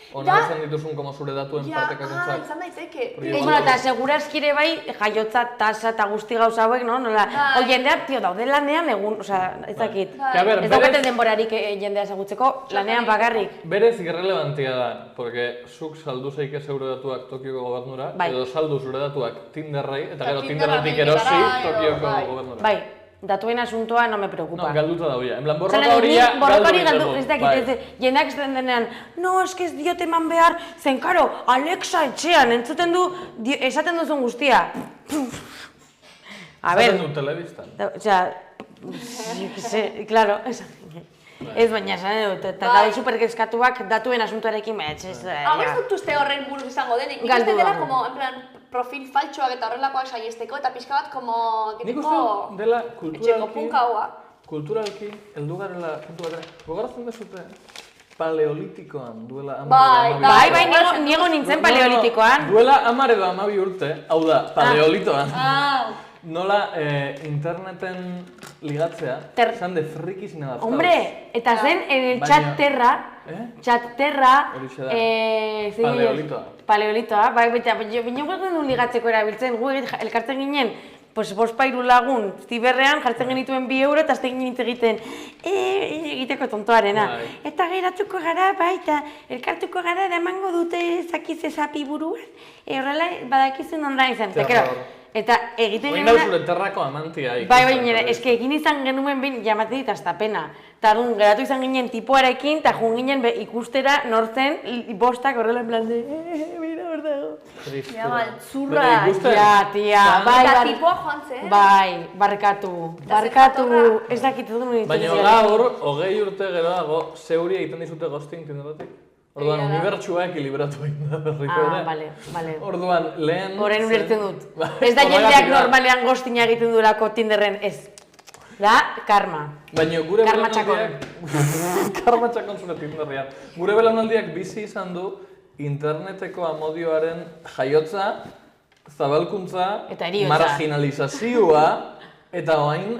Ona izan dituzun como zure datuen partekakuntzak. Izan daiteke. Eta segurazkire bai, jaiotza, tasa eta guzti gauza hauek, no? Nola, jendeak, tio, daude lanean egun, ez dakit. Ez daukate denborarik jendea ezagutzeko, lanean bakarrik. Berez irrelevantia da, porque zuk saldu zeike zeure datuak Tokioko gobernura, edo saldu zure datuak Tinderrei, eta gero Tinderretik erosi Tokioko gobernura. Bai. Datuen asuntoa no me preocupa. No, galduta dauia. En plan, borroka horia galdu. Ez dakit, jendeak esaten denean, no, eske ez diote eman behar, zen, karo, Alexa etxean, entzuten du, esaten duzun guztia. A ver. Esaten du telebistan. Osea, claro, ez baina esan dut, eta gabe superkezkatuak datuen asuntoarekin ez. Hau ez dut uste horren buruz izango denik. Nik uste dela, como, en plan, profil faltxoak eta horrelakoak saiesteko, eta pixka bat, como, nik uste dela kulturalki, heldu garela puntu batera. Gogoratzen dezute, paleolitikoan duela 10 Bai, niego nintzen paleolitikoan. Duela 10 edo 12 urte, hau da, paleolitoan. Nola interneten ligatzea, zan de frikis inadaptados. Hombre, eta zen, en el chat terra, Paleolitoa, bai, baina guazen duen ligatzeko erabiltzen, gu elkartzen ginen, bospairu lagun ziberrean jartzen genituen 2 euro eta azten ginen egiten egiteko tontoarena. Eta geratuko gara, bai, eta elkartuko gara da emango dute zakiz ezapi buruan, horrela badakizun ondain zen. Eta egiten genuen... Oin zure terrako amantia ikusten. Bai, baina, eske egin izan genuen behin jamaten dit hasta pena. Eta geratu izan ginen tipoarekin, eta joan ginen ikustera nortzen bostak horrela en plan de... Mira, hor dago. Ja, baltzurra. Ja, tia, bai, eta tipoa joan zen. Bai, barkatu, ez dakit dut nuen baina gaur, 20 urte geroago, zeuria egiten dizute ghosting Tinderretik. Orduan, unibertsua ekilibratu egin da berriko ere. Bale. Orduan, lehen... Horen ulertzen dut. Ez da jendeak normalean ghostinga egiten duelako Tinderren, ez. Da, karma. Baina gure Karma txakon. Karma txakon zure Tinderrean. Gure belaunaldiak bizi izan du interneteko amodioaren jaiotza, zabalkuntza, Eta heriotza. marginalizazioa, eta orain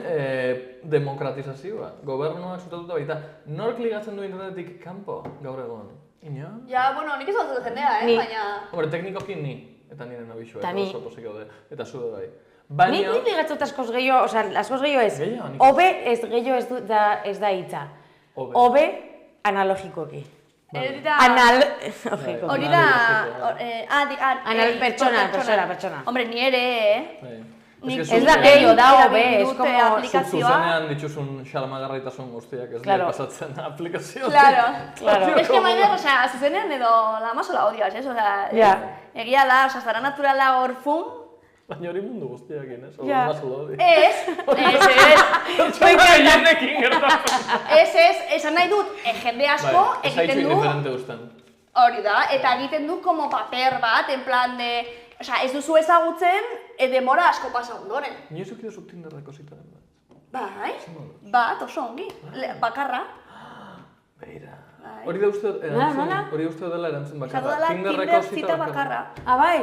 demokratizazioa. Gobernuak sutatuta baita. Nork ligatzen du internetik kanpo gaur egon? Ino? Ja, bueno, nik ez dut jendea, Ni. baina... Hombre, teknikoki ni. Eta nire nabixua, Ta ni. oso posik gaude. Eta zude bai. Nik ligatzot askoz gehiago, oza, askoz gehiago ez. Gehiago, nik Hobe ez gehiago ez da hitza. Hobe. Hobe analogikoki. Hori da... Analogiko. Hori da... Anal pertsona. Hombre, ni ere, Bai. Nik Ez da gehiago da hobe, ez como... aplikazioa. Zuzenean dituzun xalamagarraitasun guztiak ez dira pasatzen aplikazioa. Claro. Es que maider, osea, zuzenean edo la maso la odias, ez? Osea, egia da, osea, zara naturala hor fum. Baina hori mundu guztiakin, ez? Ja. Maso la odi. Esan nahi dut, jende asko egiten du... indiferente usten. Hori da, eta egiten du como paper bat, en plan de... Osea, ez duzu ezagutzen, demora asko pasa ondoren. Ni ez ukidezu Tinderreko zitaren bat. Bai, bat, oso ongi, bakarra. Beira. Bai. Hori da uste nola? hori uste dela erantzun Osea, bakarra. dela Tinder zita bakarra. Ah, bai?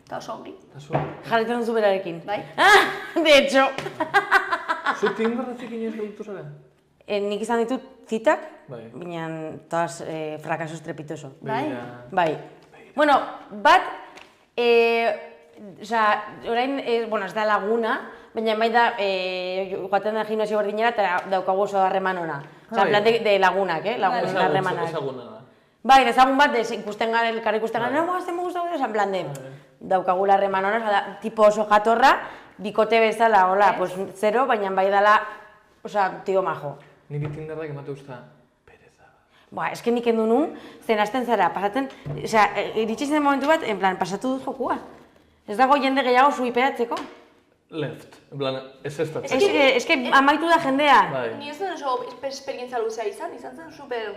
Eta oso ongi. Eta zu, Jarretzen duzu berarekin. Bai. De hecho. zu Tinderretik inoiz gelditu zara? Nik izan ditut zitak, Bai. baina todas fracaso estrepitoso. Bai. Bai. Bueno, bat, osea, orain, bueno, ez da laguna, baina bai da, joaten da gimnasio berdinera eta daukagu oso harreman ona. Osea, en plan de lagunak, lagunen harremanak. Ezaguna da. Bai, ezagun bat, ikusten gara, elkar ikusten gara, no, azten mugu zaudera, en plan de, daukagula harreman ona, osea, tipo oso jatorra, bikote bezala, hola, pues zero, baina bai dala, osea, tio majo. Niri Tinderrak emate usta pereza. Eske nik endu nun, zen hasten zara, pasatzen, osea, iritsi zen momentu bat, en plan, pasatu dut jokua. Ez dago jende gehiago suiperatzeko. Left. En plan, ez estatzen. Eske amaitu da jendea. Bai. Ni ez duen oso esperientzia luzea izan zen super...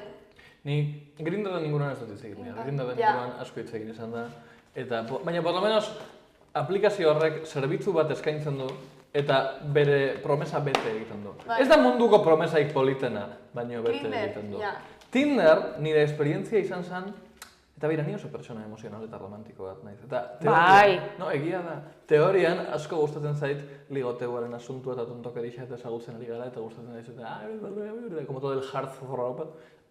Ni Grinderren inguruan ez dut hitz egin behar. Grinderren Ja. inguruan asko hitz egin izan da. Eta, baina, por lo menos, aplikazio horrek zerbitzu bat eskaintzen du eta bere promesa bete egiten du. Bai. Ez da munduko promesaik politena, baina bete Grindr, egiten du. ja. Tinder, nire esperientzia izan zen, eta beira, ni oso pertsona emozional eta romantiko bat naiz. Eta Bai. No, egia da. Teorian asko gustatzen zait ligoteuaren asuntua eta tontokerixa eta ezagutzen ari gara eta gustatzen zaiz eta como todo el heartthrob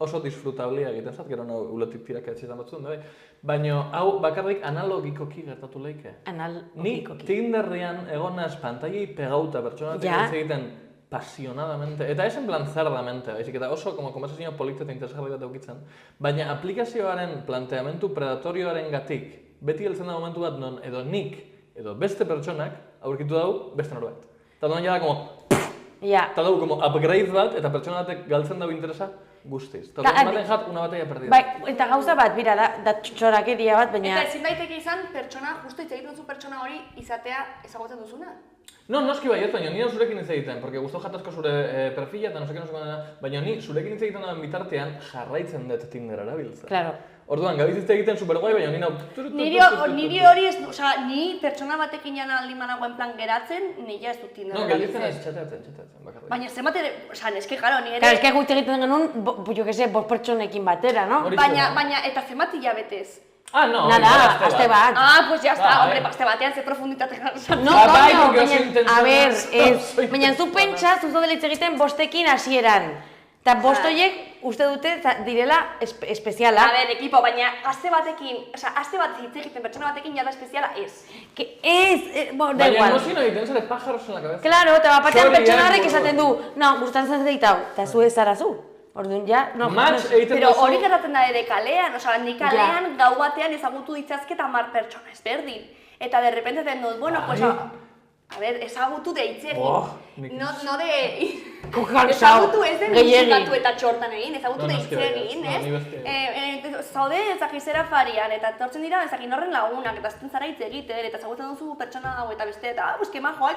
oso disfrutablea egiten zat, gero uletik tiraka etxetan batzuen, bai. Baina hau bakarrik analogikoki gertatu leike. Ni Analogikoki. Tinderrean egon naz pantaiei pegauta pertsonatik Ja. hitz egiten pasionadamente, eta ez en plan zerdamente, baizik eta oso como konversazio polita eta interesgarri bat eukitzen, baina aplikazioaren planteamentu predatorioaren gatik, beti heltzen da momentu bat non edo nik, edo beste pertsonak aurkitu dau beste norbait. Eta non ja da como, Ja. eta dugu como upgrade bat, eta pertsona batek galtzen dau interesa guztiz. Eta ematen jat una batalla perdida. Bai, eta gauza bat, bira, da txorakeria bat, baina... Eta ezin daiteke izan pertsona, justo hitz egiten duzu pertsona hori izatea ezagutzen duzuna. No, noski baiet, baina ni zurekin hitz egiten, porque gustau jatazko zure perfila eta no sé qué, baina ni zurekin hitz egiten duen bitartean jarraitzen dut Tinder erabiltzen. Claro. Orduan, gabiz hitz egiten superguai, baina ni nau... Niri hori ez, osea, ni pertsona batekin jana aldi managoen plan geratzen, nila ez dut Tinder No, gelditzen ez, erabiltzen. txateatzen, bakarrik. Baina zenbat ere, osea, neske, claro, ni Claro, ere... eske gutxi egiten genuen, jo que se, 5 pertsonekin batera, no? Hori Baina, eta zenbat hilabetez? Ah, no, Nada, aste bat. Ah, pues ya está, Bai. hombre, aste batean ze profunditate jartzen. No, Bai, coño, porque oso baina, intenso a ver, naiz. ez, Oso baina zu pentsa, zu zaudela hitz egiten bostekin hasieran. Eta bost horiek uste dute direla espeziala. A ver, equipo, baina aste batekin, osea, aste bat hitz egiten pertsona batekin jada espeziala ez. Que ez, bueno, da Baina igual. emozio egiten zare pájaros en la cabeza. Claro, eta bapatean Sorry, pertsona horrek burua. esaten du, no, gustatzen zait hau, eta zu ez zara zu. Orduan, ja, no. Match egiten Pero duzu- hori gertatzen da ere kalean, osea, ni kalean gau batean ezagutu ditzazket 10 pertsona ezberdin. Eta de repente den dut, bueno, pues a ver, ezagutu de hitz egin. No de... Ezagutu ez den musikatu eta txortan egin, ezagutu de hitz egin, ez? Zaude ezakizera farian, eta etortzen dira ezakin horren lagunak, eta azten zara hitz egiten, eta ezagutzen duzu pertsona hau eta beste, eta pues que majoa,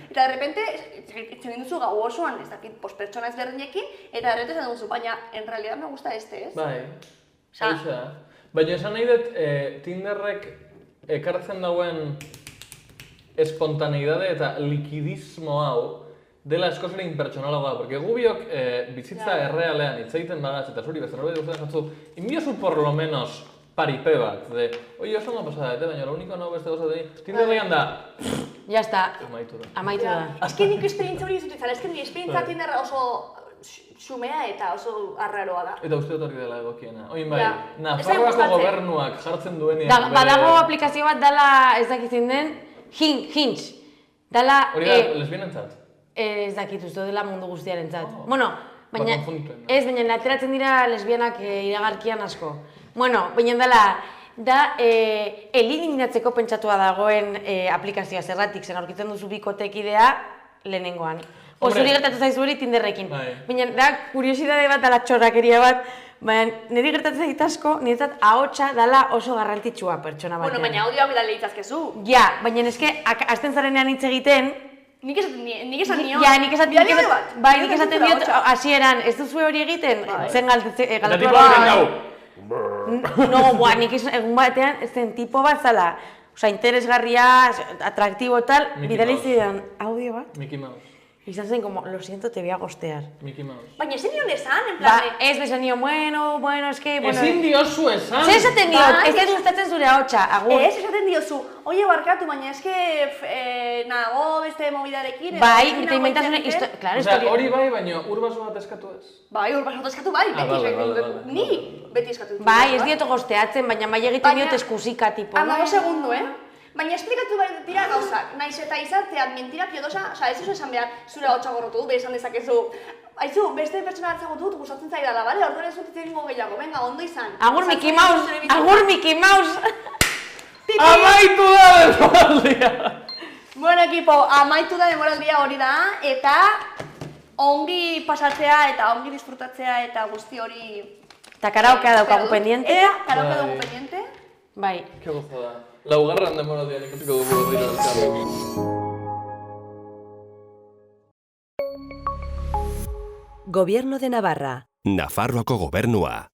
eta de repente hitz egin duzu gau osoan, ez dakit, pertsona ezberdinekin, eta de repente esan duzu, baina en realidad me gusta este, ez? Bai, Osea- horixe da. Baina esan nahi dut, Tinderrek ekartzen dauen espontaneidade eta likidismo hau, dela eskosera impertsonalagoa, porque gu biok bizitza errealean hitz egiten bagaz, eta zuri bezala beti guztien jatzu, inbiozu por lo menos paripe bat, de, oie, oso ondo pasada, baina lo único no beste gozat egin, Tinder gehian da, ya está, amaitu da. Ez que nik esperientzia hori izut izan, ez que nire esperientzia Tinder oso xumea eta oso arraroa da. Eta uste dut hori dela egokiena. Oin bai, Nafarroako gobernuak jartzen duenean... Badago aplikazio bat dela ez dakitzen den, Hinge. Dala... Hori da, lesbienentzat? Ez dakit uste dela mundu guztiarentzat. Bueno, baina ateratzen dira lesbianak iragarkian asko. Bueno, baina da eliminatzeko pentsatua dagoen aplikazioa zerratik, zen aurkitzen duzu bikotekidea lehenengoan. Zuri gertatzen zaizu hori Tinderrekin. Baina da, kuriosidade bat, dala txorrakeria bat, baina niri gertatzen zait asko, niretzat ahotsa dala oso garrantzitsua pertsona batean. Bueno, baina audioa bidale ditzazkezu. Ja, baina eske, hasten zarenean hitz egiten... Nik esan nion. Ja, nik esaten diot, hasieran, ez duzu hori egiten? Zen galdetu bat. No, nik egun batean, ez zen tipo bat zala. Osa, interesgarria, atraktibo tal, bidale zidan audio bat. Mickey Mouse. Izan zen, como, lo siento, te voy a gostear. Mickey Mouse. Baina ezin nion esan, en plan... Ez besan nion, bueno, eske... Ezin diozu esan! Zer esaten diot, ez dut gustatzen zure ahotsa, agur. Ez esaten diozu, oie barkatu, baina eske nago beste mobidarekin... Bai, eta inventasune... Claro, historia... Hori bai, baina urbaso bat eskatu ez? Bai, urbaso bat eskatu bai, beti ni beti eskatu. Bai, ez diotu gosteatzen, baina mai egiten diot eskusika, tipo... Amago segundu, Baina esplikatu dira gauzak, naiz eta izatean mentira piodosa, ez duzu esan behar zure ahotsa gorrotu dut, esan dezakezu. Aizu, beste pertsona hartzagotu dut, gustatzen zaidala, bale? Orduan ez dut egingo gehiago, venga, ondo izan. Agur Mickey Mouse! Agur Mickey Mouse! Amaitu da demoraldia! Bueno, ekipo, amaitu da demoraldia hori da, eta ongi pasatzea eta ongi disfrutatzea eta guzti hori... Eta karaokea daukagu pendiente. Karaokea daukagu pendiente. Bai. Ke gozada. Laugarran demoraldian ikusiko dugu dira elkarrekin. Gobierno de Navarra. Nafarroako gobernua.